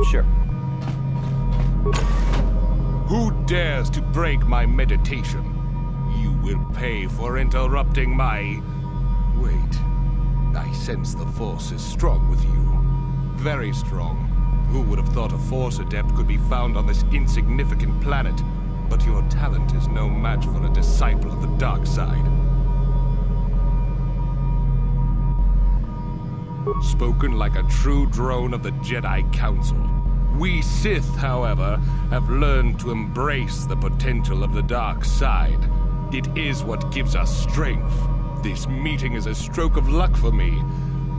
Sure. Who dares to break my meditation? You will pay for interrupting my... Wait. I sense the Force is strong with you. Very strong. Who would have thought a Force adept could be found on this insignificant planet? But your talent is no match for a disciple of the dark side. Spoken like a true drone of the Jedi Council. We Sith, however, have learned to embrace the potential of the dark side. It is what gives us strength. This meeting is a stroke of luck for me.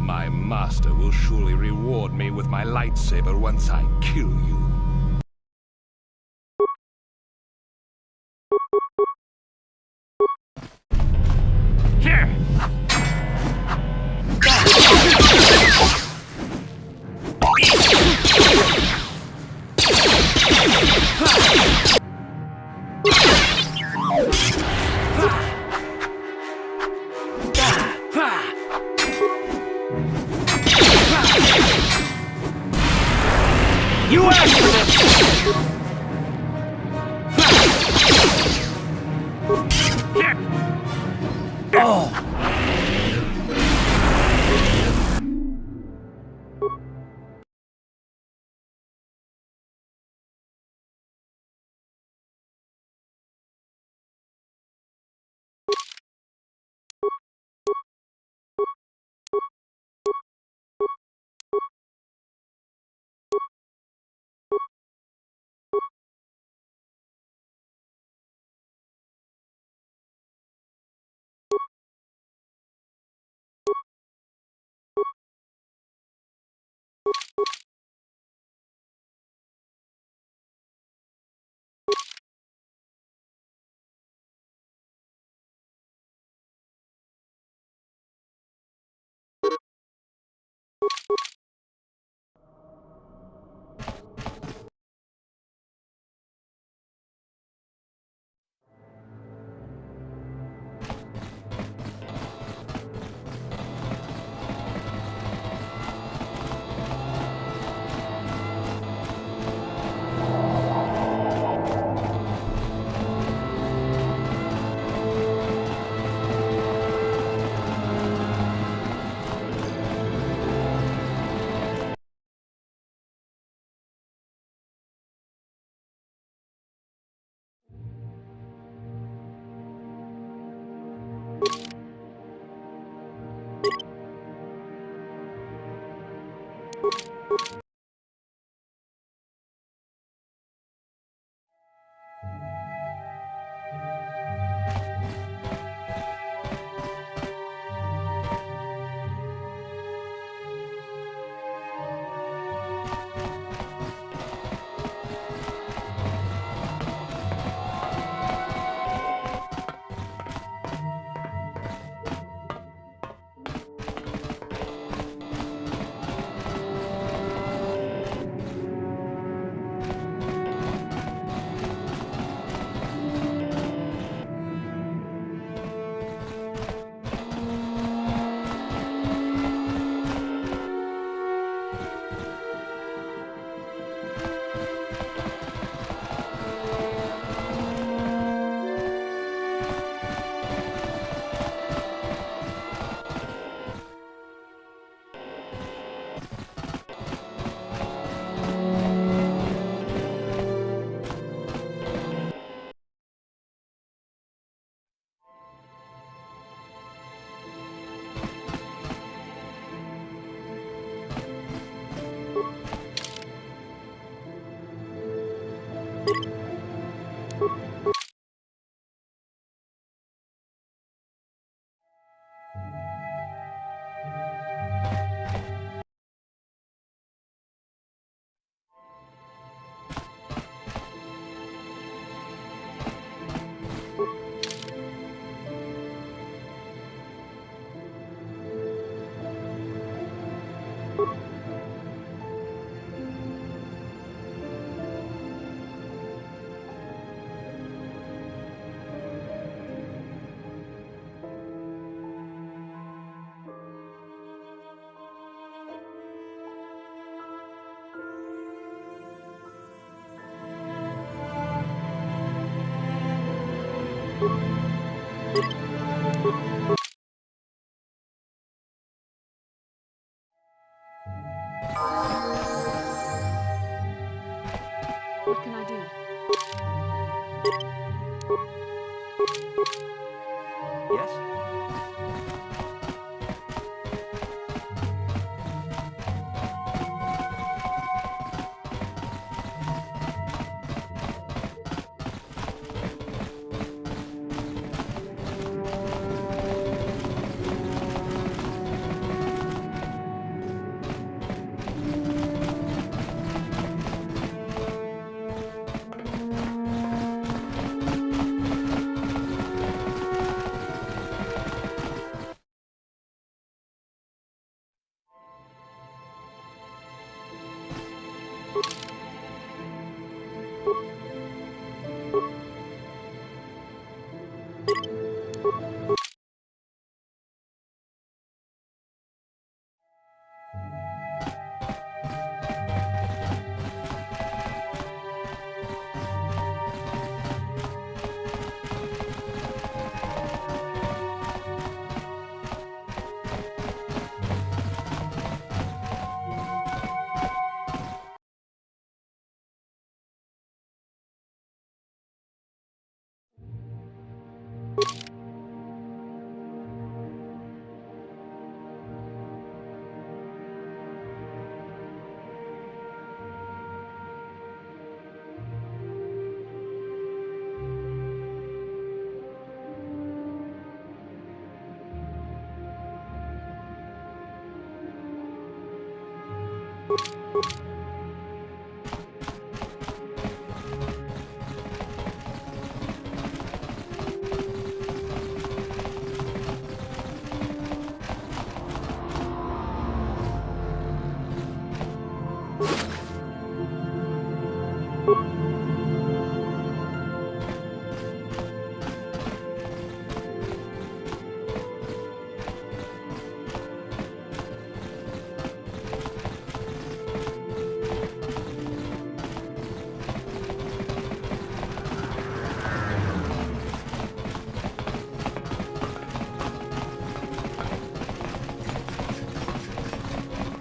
My master will surely reward me with my lightsaber once I kill you. Here! You asked for this! Oh!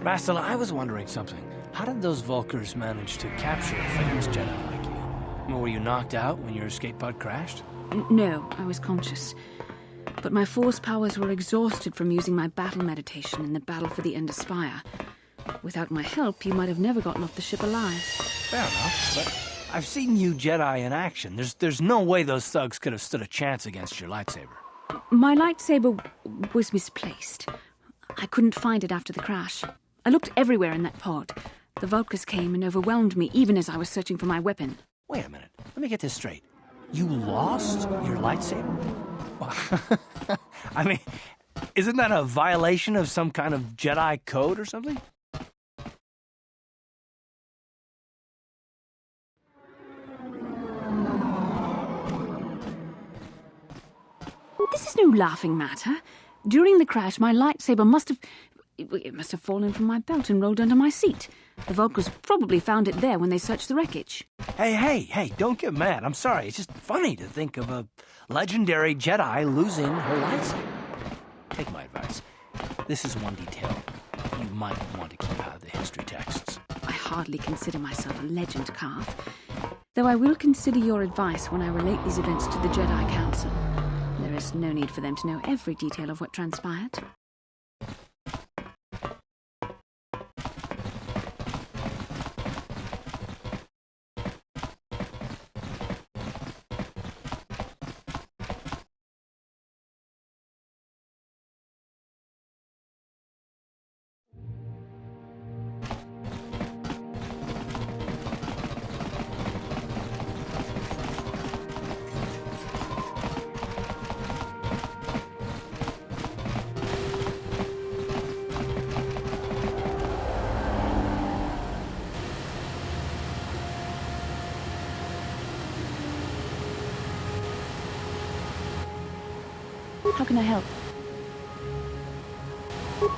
Bastila, I was wondering something. How did those Vulkars manage to capture a famous Jedi like you? Were you knocked out when your escape pod crashed? No, I was conscious. But my force powers were exhausted from using my battle meditation in the battle for the Ender Spire. Without my help, you might have never gotten off the ship alive. Fair enough, but I've seen you Jedi in action. There's no way those thugs could have stood a chance against your lightsaber. My lightsaber was misplaced. I couldn't find it after the crash. I looked everywhere in that pod. The Vulkars came and overwhelmed me even as I was searching for my weapon. Wait a minute. Let me get this straight. You lost your lightsaber? I mean, isn't that a violation of some kind of Jedi code or something? This is no laughing matter. During the crash, my lightsaber must have fallen from my belt and rolled under my seat. The Vulkars probably found it there when they searched the wreckage. Hey, don't get mad. I'm sorry. It's just funny to think of a legendary Jedi losing her lightsaber. Take my advice. This is one detail you might want to keep out of the history texts. I hardly consider myself a legend, Carth. Though I will consider your advice when I relate these events to the Jedi Council. There is no need for them to know every detail of what transpired. How can I help?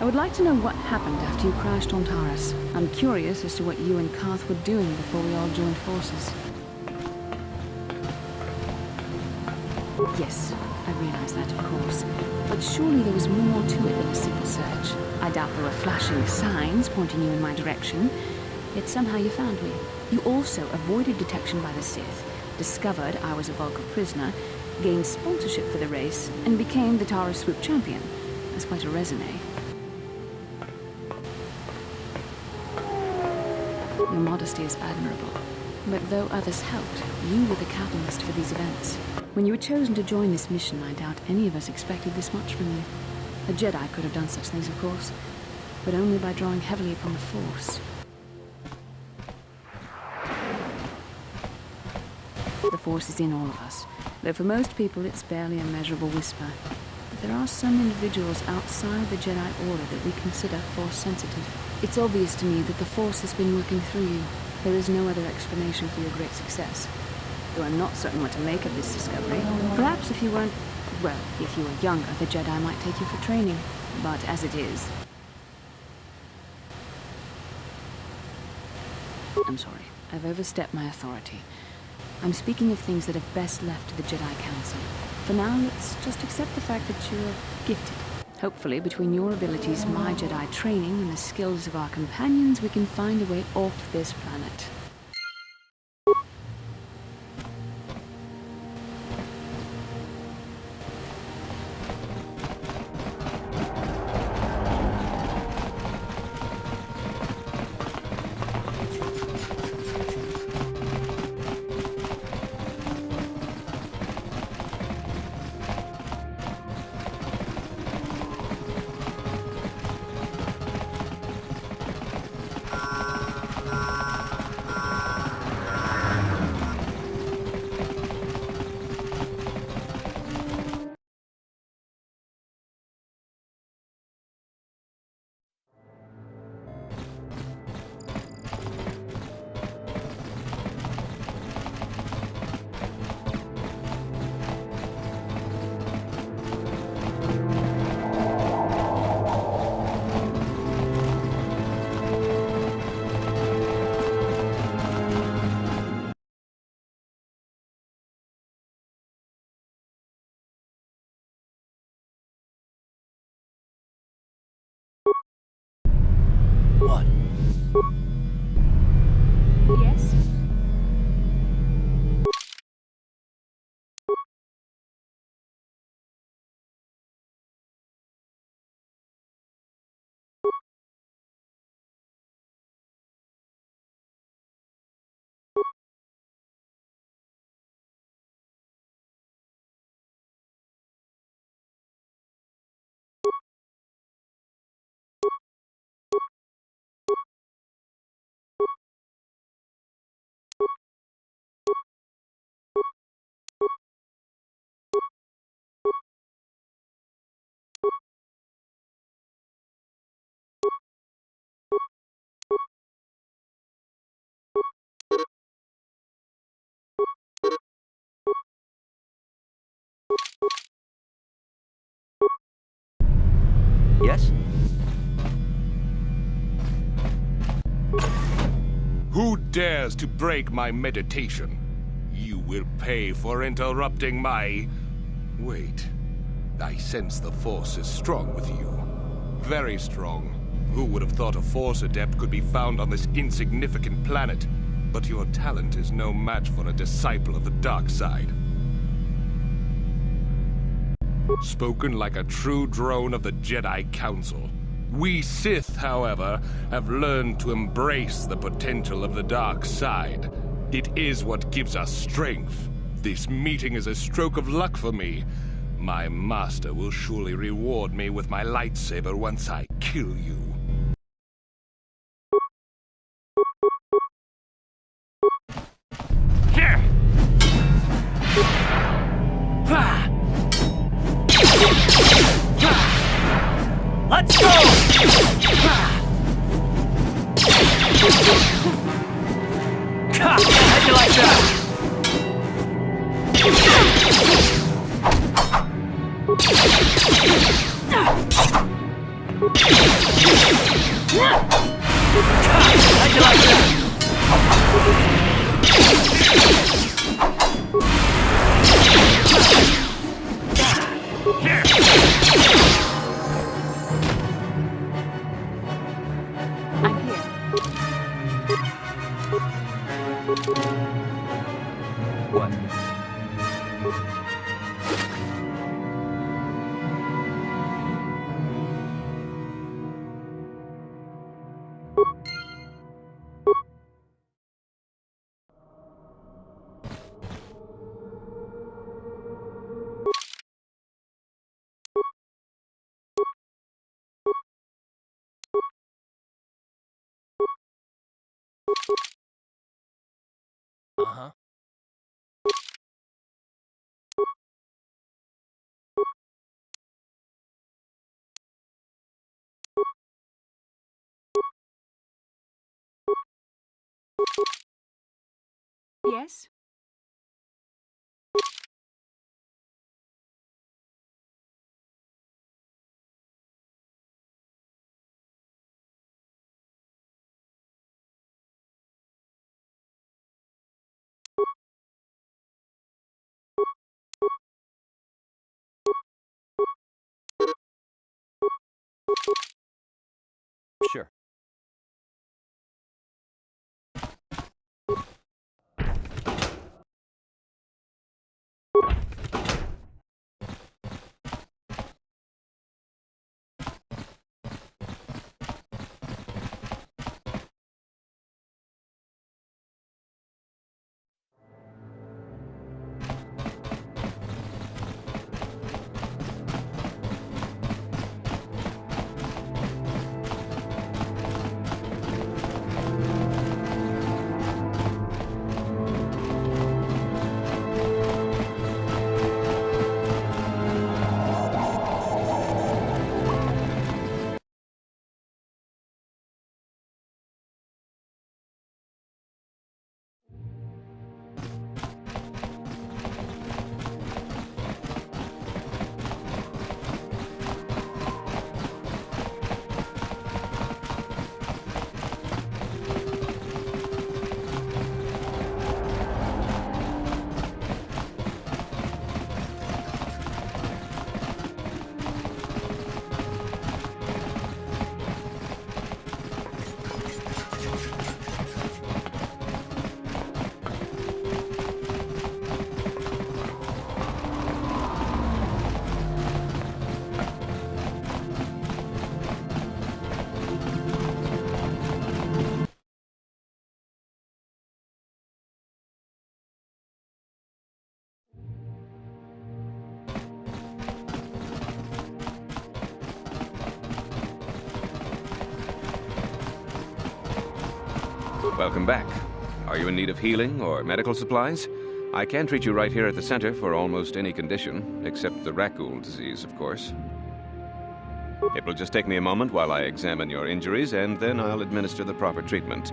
I would like to know what happened after you crashed on Taurus. I'm curious as to what you and Carth were doing before we all joined forces. Yes, I realize that, of course. But surely there was more to it than a simple search. I doubt there were flashing signs pointing you in my direction. Yet somehow you found me. You also avoided detection by the Sith, discovered I was a Vulcan prisoner, gained sponsorship for the race, and became the Taurus Swoop champion. That's quite a resume. Your modesty is admirable. But though others helped, you were the catalyst for these events. When you were chosen to join this mission, I doubt any of us expected this much from you. A Jedi could have done such things, of course, but only by drawing heavily upon the Force. The Force is in all of us, though for most people it's barely a measurable whisper. But there are some individuals outside the Jedi Order that we consider Force-sensitive. It's obvious to me that the Force has been working through you. There is no other explanation for your great success. Though I'm not certain what to make of this discovery. Perhaps if you weren't... well, if you were younger, the Jedi might take you for training. But as it is... I'm sorry. I've overstepped my authority. I'm speaking of things that are best left to the Jedi Council. For now, let's just accept the fact that you're gifted. Hopefully, between your abilities, my Jedi training, and the skills of our companions, we can find a way off this planet. Yes? Who dares to break my meditation? You will pay for interrupting my... Wait. I sense the Force is strong with you. Very strong. Who would have thought a Force adept could be found on this insignificant planet? But your talent is no match for a disciple of the dark side. Spoken like a true drone of the Jedi Council. We Sith, however, have learned to embrace the potential of the dark side. It is what gives us strength. This meeting is a stroke of luck for me. My master will surely reward me with my lightsaber once I kill you. Here! Ah! Let's go! How'd you like that? How'd you like that? I'm here. What? Uh-huh. Yes? Sure. Welcome back. Are you in need of healing or medical supplies? I can treat you right here at the center for almost any condition, except the Rakul disease, of course. It will just take me a moment while I examine your injuries, and then I'll administer the proper treatment.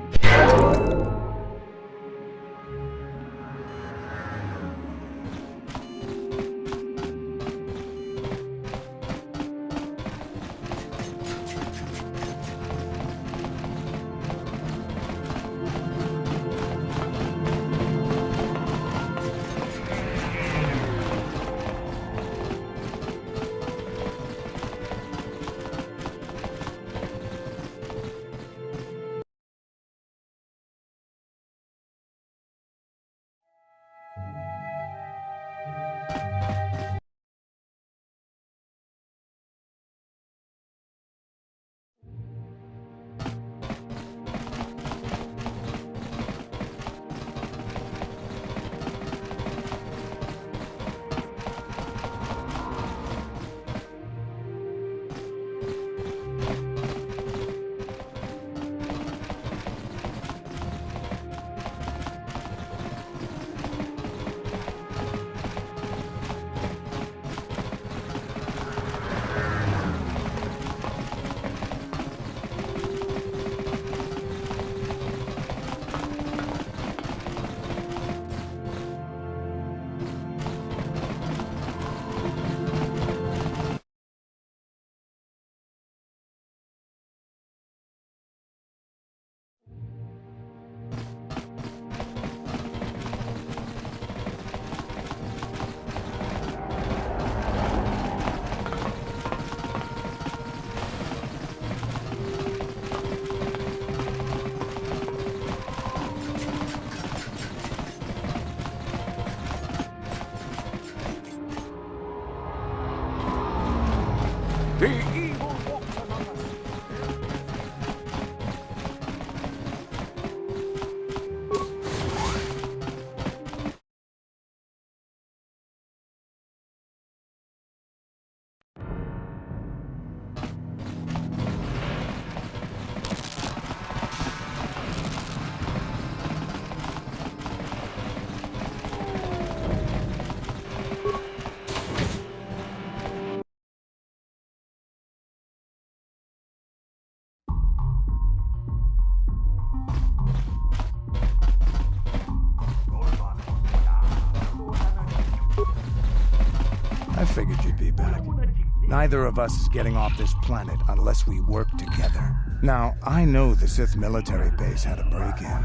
Neither of us is getting off this planet unless we work together. Now, I know the Sith military base had a break-in,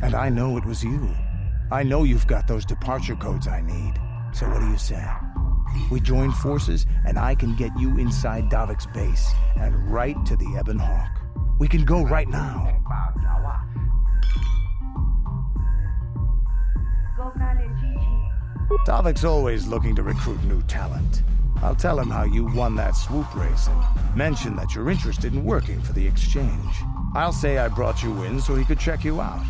and I know it was you. I know you've got those departure codes I need. So what do you say? We join forces, and I can get you inside Davik's base, and right to the Ebon Hawk. We can go right now. Davik's always looking to recruit new talent. I'll tell him how you won that swoop race and mention that you're interested in working for the Exchange. I'll say I brought you in so he could check you out.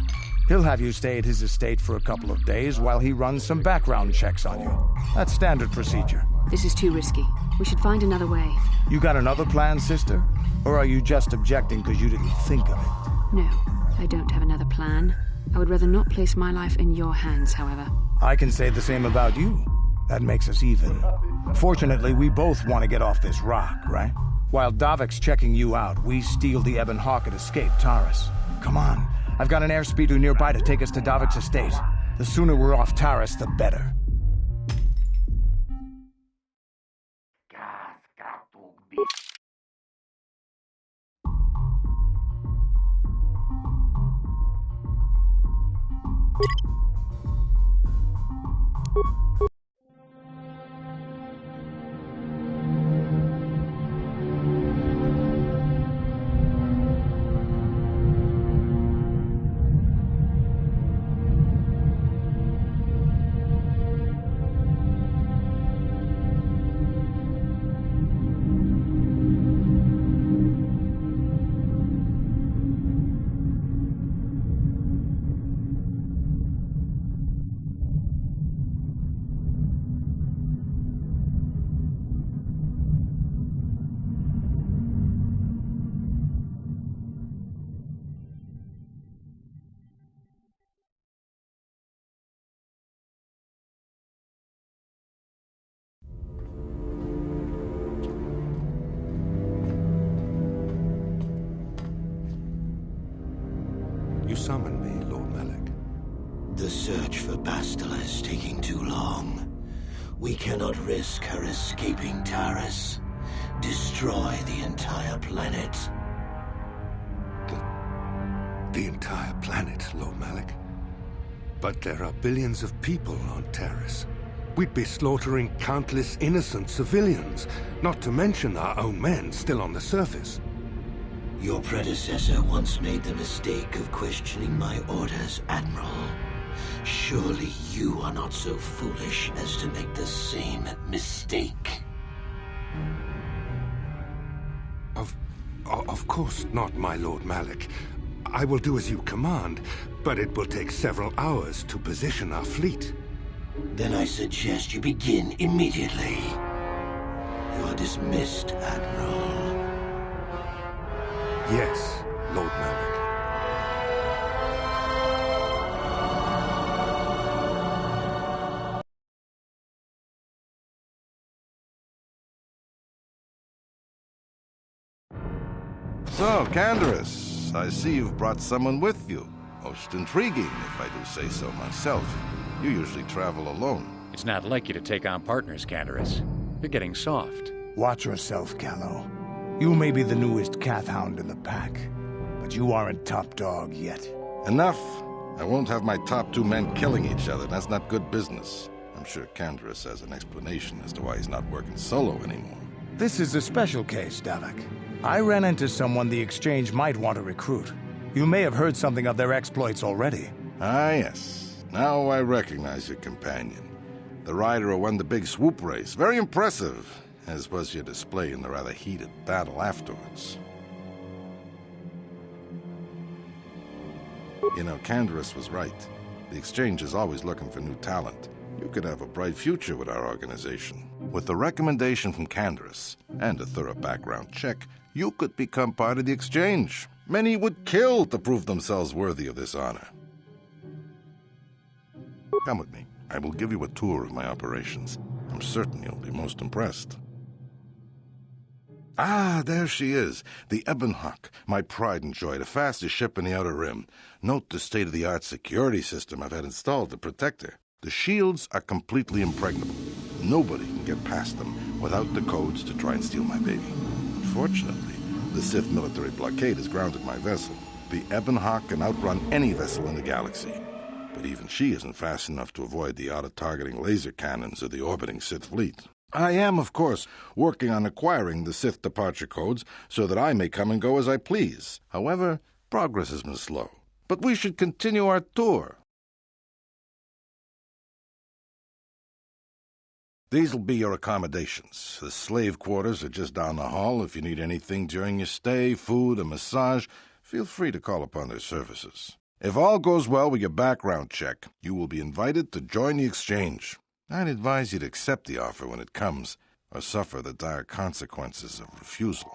He'll have you stay at his estate for a couple of days while he runs some background checks on you. That's standard procedure. This is too risky. We should find another way. You got another plan, sister? Or are you just objecting because you didn't think of it? No, I don't have another plan. I would rather not place my life in your hands, however. I can say the same about you. That makes us even. Fortunately, we both want to get off this rock, right? While Davik's checking you out, we steal the Ebon Hawk and escape Taris. Come on. I've got an airspeeder nearby to take us to Davik's estate. The sooner we're off Taris, the better. You summoned me, Lord Malak. The search for Bastila is taking too long. We cannot risk her escaping Taris. Destroy the entire planet. The entire planet, Lord Malak? But there are billions of people on Taris. We'd be slaughtering countless innocent civilians, not to mention our own men still on the surface. Your predecessor once made the mistake of questioning my orders, Admiral. Surely you are not so foolish as to make the same mistake. Of course not, my Lord Malak. I will do as you command, but it will take several hours to position our fleet. Then I suggest you begin immediately. You are dismissed, Admiral. Yes, Lord Malak. So, Candaris, I see you've brought someone with you. Most intriguing, if I do say so myself. You usually travel alone. It's not like you to take on partners, Candaris. You're getting soft. Watch yourself, Callow. You may be the newest Cathhound in the pack, but you aren't top dog yet. Enough! I won't have my top two men killing each other. That's not good business. I'm sure Candaris has an explanation as to why he's not working solo anymore. This is a special case, Davik. I ran into someone the Exchange might want to recruit. You may have heard something of their exploits already. Ah, yes. Now I recognize your companion. The rider who won the big swoop race. Very impressive, as was your display in the rather heated battle afterwards. You know, Candaris was right. The Exchange is always looking for new talent. You could have a bright future with our organization. With the recommendation from Candaris and a thorough background check, you could become part of the Exchange. Many would kill to prove themselves worthy of this honor. Come with me. I will give you a tour of my operations. I'm certain you'll be most impressed. Ah, there she is. The Ebon Hawk, my pride and joy, the fastest ship in the Outer Rim. Note the state-of-the-art security system I've had installed to protect her. The shields are completely impregnable. Nobody can get past them without the codes to try and steal my baby. Unfortunately, the Sith military blockade has grounded my vessel. The Ebon Hawk can outrun any vessel in the galaxy. But even she isn't fast enough to avoid the auto-targeting laser cannons of the orbiting Sith fleet. I am, of course, working on acquiring the Sith departure codes so that I may come and go as I please. However, progress has been slow. But we should continue our tour. These'll be your accommodations. The slave quarters are just down the hall. If you need anything during your stay, food, a massage, feel free to call upon their services. If all goes well with your background check, you will be invited to join the exchange. I'd advise you to accept the offer when it comes, or suffer the dire consequences of refusal.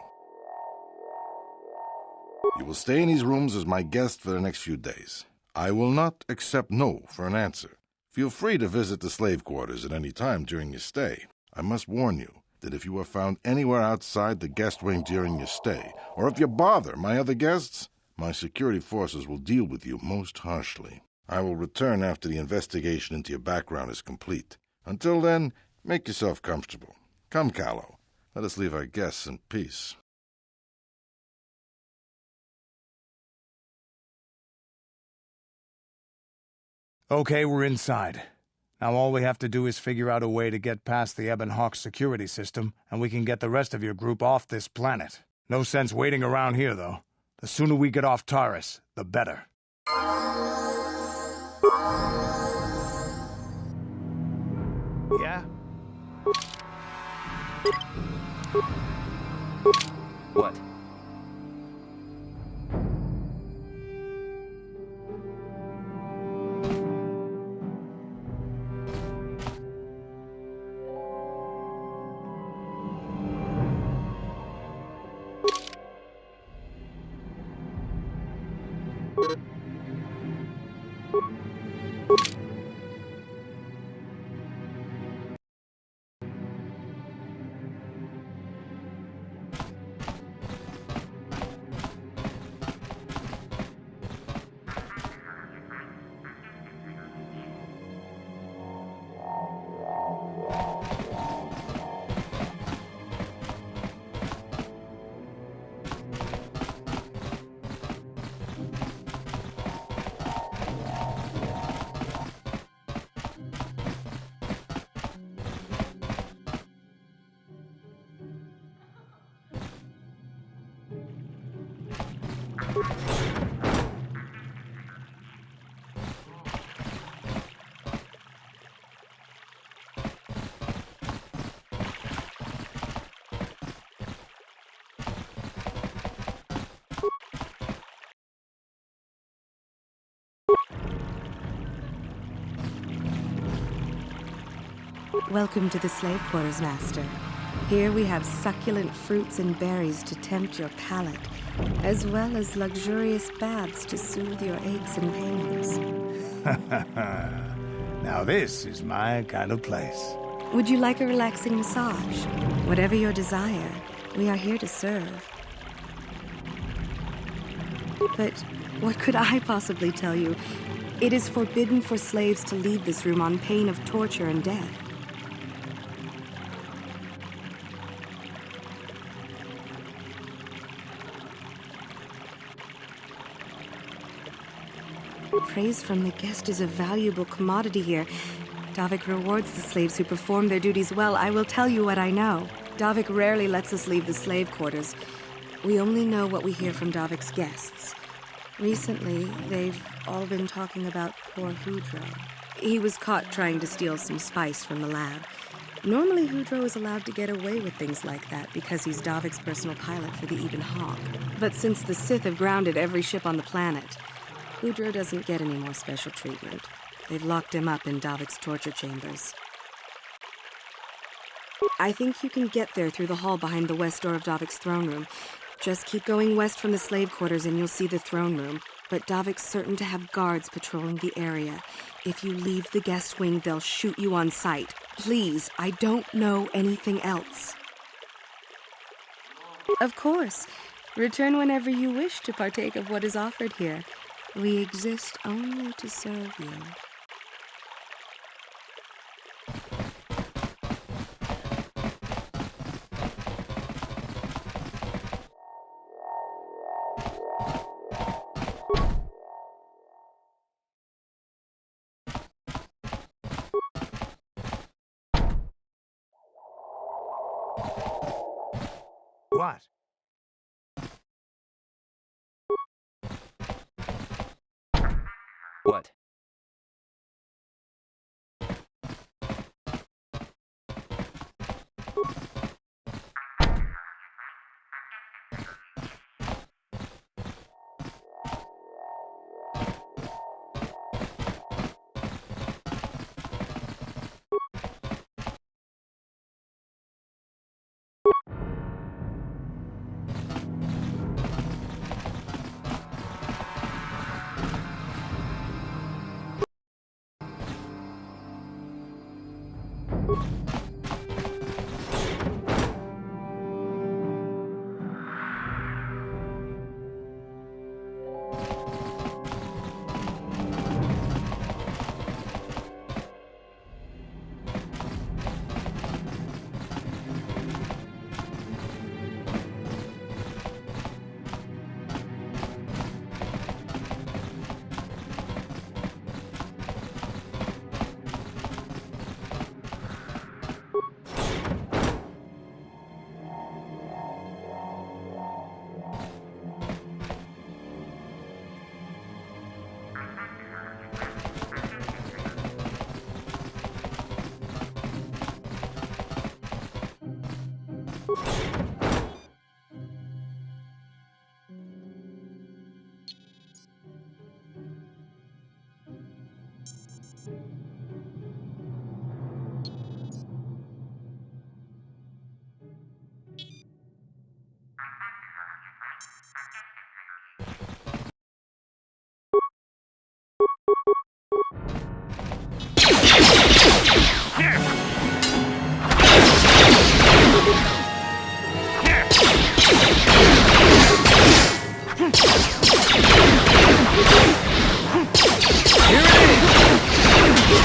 You will stay in these rooms as my guest for the next few days. I will not accept no for an answer. Feel free to visit the slave quarters at any time during your stay. I must warn you that if you are found anywhere outside the guest wing during your stay, or if you bother my other guests, my security forces will deal with you most harshly. I will return after the investigation into your background is complete. Until then, make yourself comfortable. Come, Callow. Let us leave our guests in peace. Okay, we're inside. Now all we have to do is figure out a way to get past the Ebon Hawk security system, and we can get the rest of your group off this planet. No sense waiting around here, though. The sooner we get off Taurus, the better. Yeah? What? Welcome to the slave quarters, Master. Here we have succulent fruits and berries to tempt your palate, as well as luxurious baths to soothe your aches and pains. Now this is my kind of place. Would you like a relaxing massage? Whatever your desire, we are here to serve. But what could I possibly tell you? It is forbidden for slaves to leave this room on pain of torture and death. Praise from the guest is a valuable commodity here. Davik rewards the slaves who perform their duties well. I will tell you what I know. Davik rarely lets us leave the slave quarters. We only know what we hear from Davik's guests. Recently, they've all been talking about poor Hudro. He was caught trying to steal some spice from the lab. Normally, Hudro is allowed to get away with things like that because he's Davik's personal pilot for the Ebon Hawk. But since the Sith have grounded every ship on the planet, Hudro doesn't get any more special treatment. They've locked him up in Davik's torture chambers. I think you can get there through the hall behind the west door of Davik's throne room. Just keep going west from the slave quarters and you'll see the throne room. But Davik's certain to have guards patrolling the area. If you leave the guest wing, they'll shoot you on sight. Please, I don't know anything else. Of course. Return whenever you wish to partake of what is offered here. We exist only to serve you. What? What? Here it is!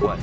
What?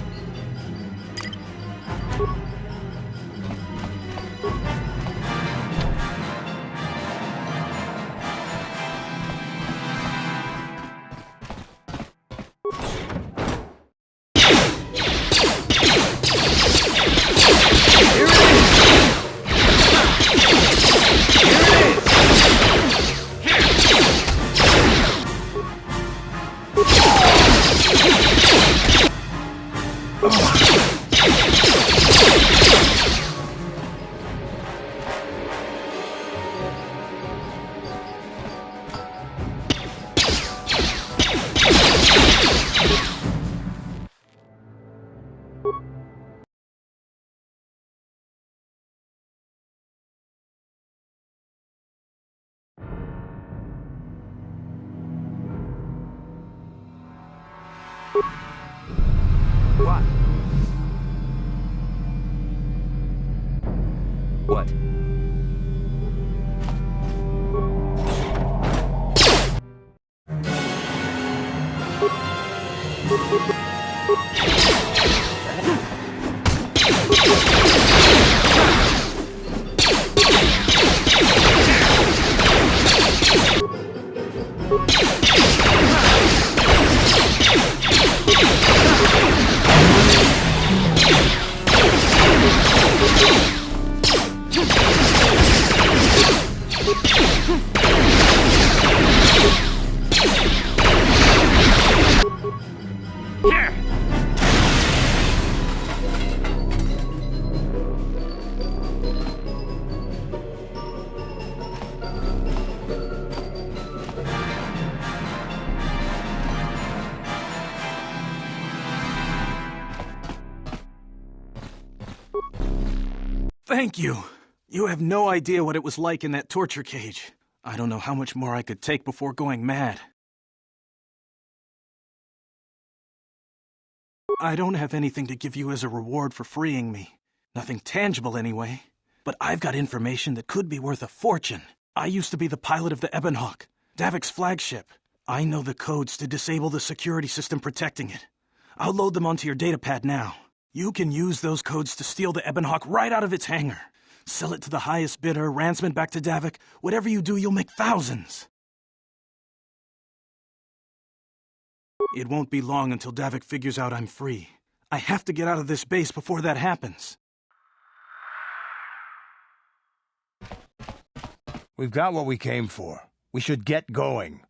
What? What? Thank you. You have no idea what it was like in that torture cage. I don't know how much more I could take before going mad. I don't have anything to give you as a reward for freeing me. Nothing tangible anyway. But I've got information that could be worth a fortune. I used to be the pilot of the Ebonhawk, Davik's flagship. I know the codes to disable the security system protecting it. I'll load them onto your datapad now. You can use those codes to steal the Ebonhawk right out of its hangar. Sell it to the highest bidder, ransom it back to Davik. Whatever you do, you'll make thousands. It won't be long until Davik figures out I'm free. I have to get out of this base before that happens. We've got what we came for. We should get going.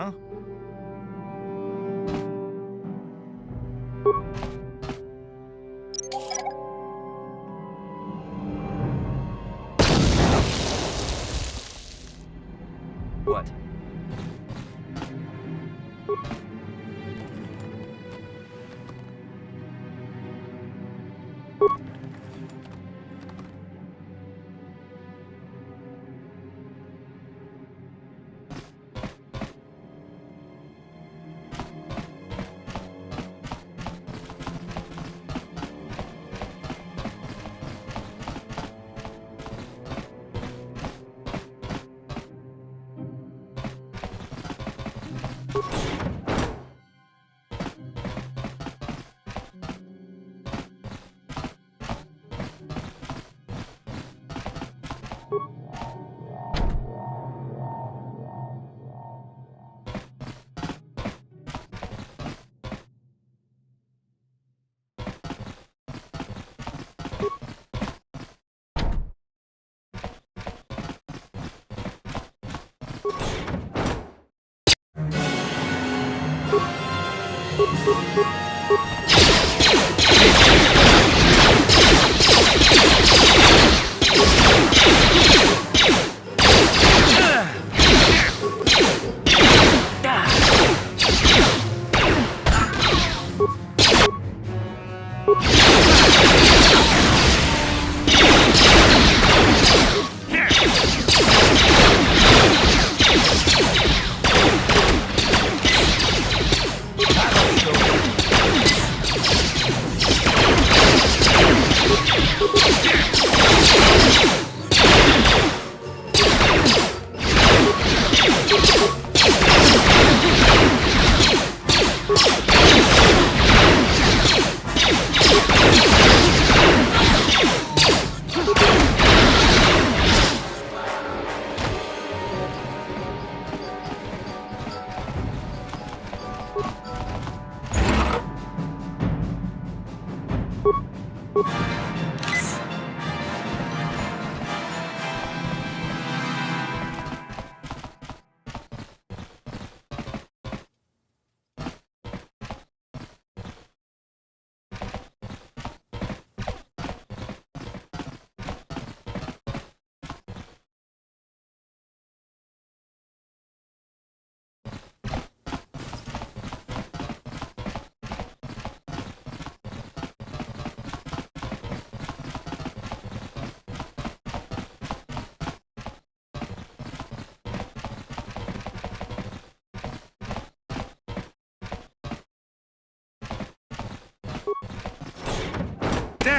Huh? What?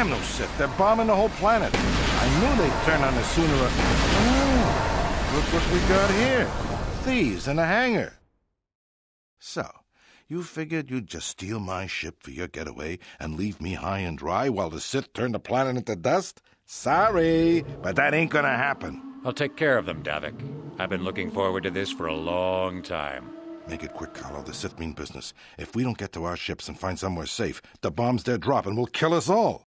Damn those Sith. They're bombing the whole planet. I knew they'd turn on us sooner or... Oh, look what we got here. Thieves in a hangar. So, you figured you'd just steal my ship for your getaway and leave me high and dry while the Sith turn the planet into dust? Sorry, but that ain't gonna happen. I'll take care of them, Davik. I've been looking forward to this for a long time. Make it quick, Carlo. The Sith mean business. If we don't get to our ships and find somewhere safe, the bombs they're dropping will kill us all.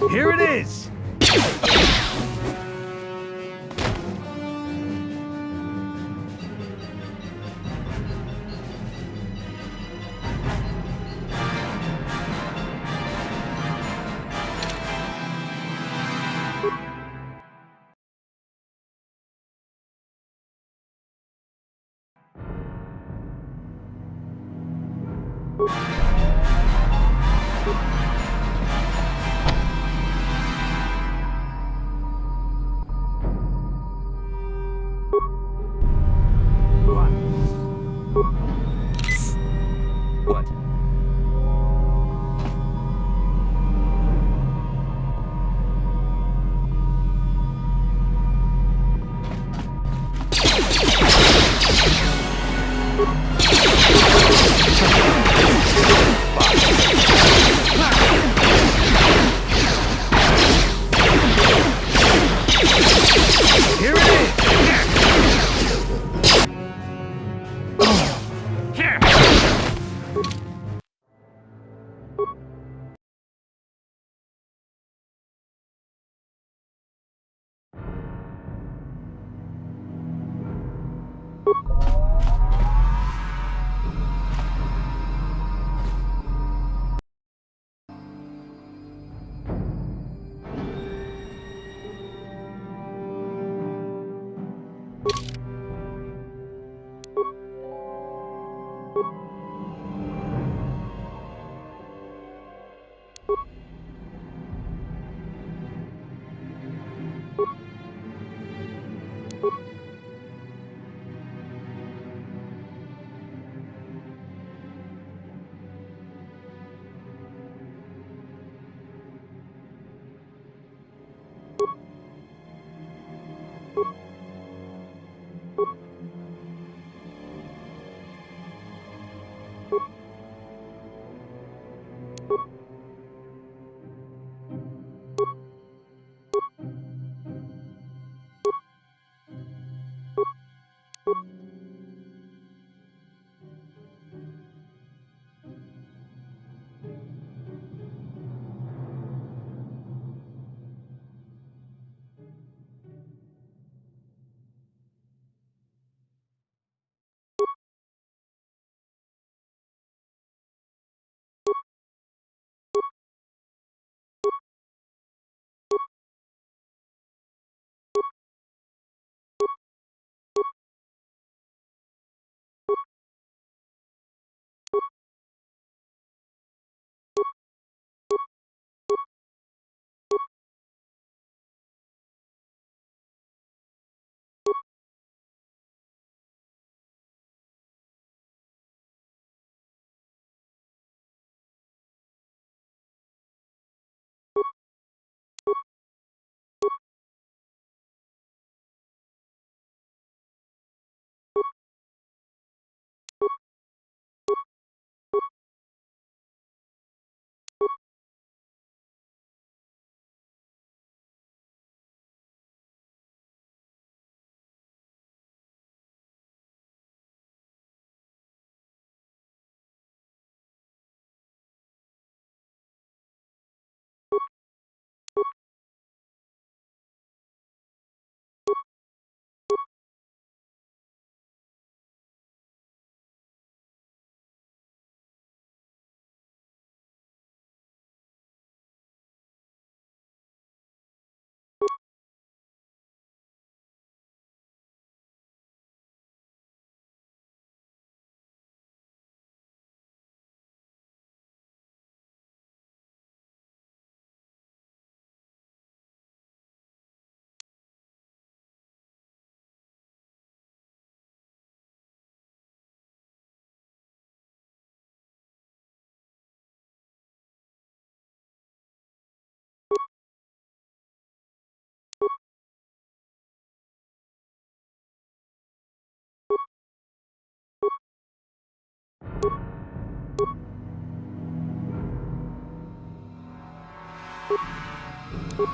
Here it is! What? Huh?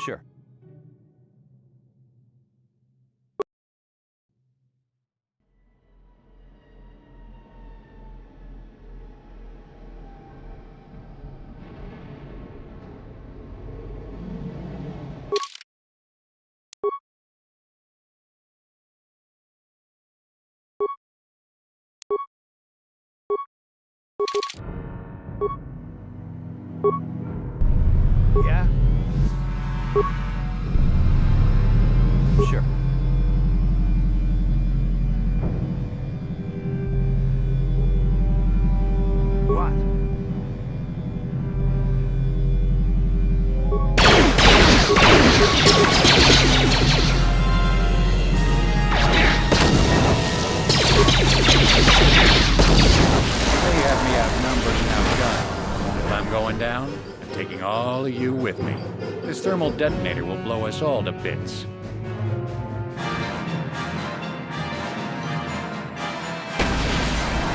Sure. Yeah? Sure. What? They have me outnumbered and outgunned. If I'm going down, I'm taking all of you with me. This thermal detonator will blow us all to bits.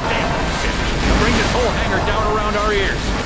Damn, bring this whole hangar down around our ears.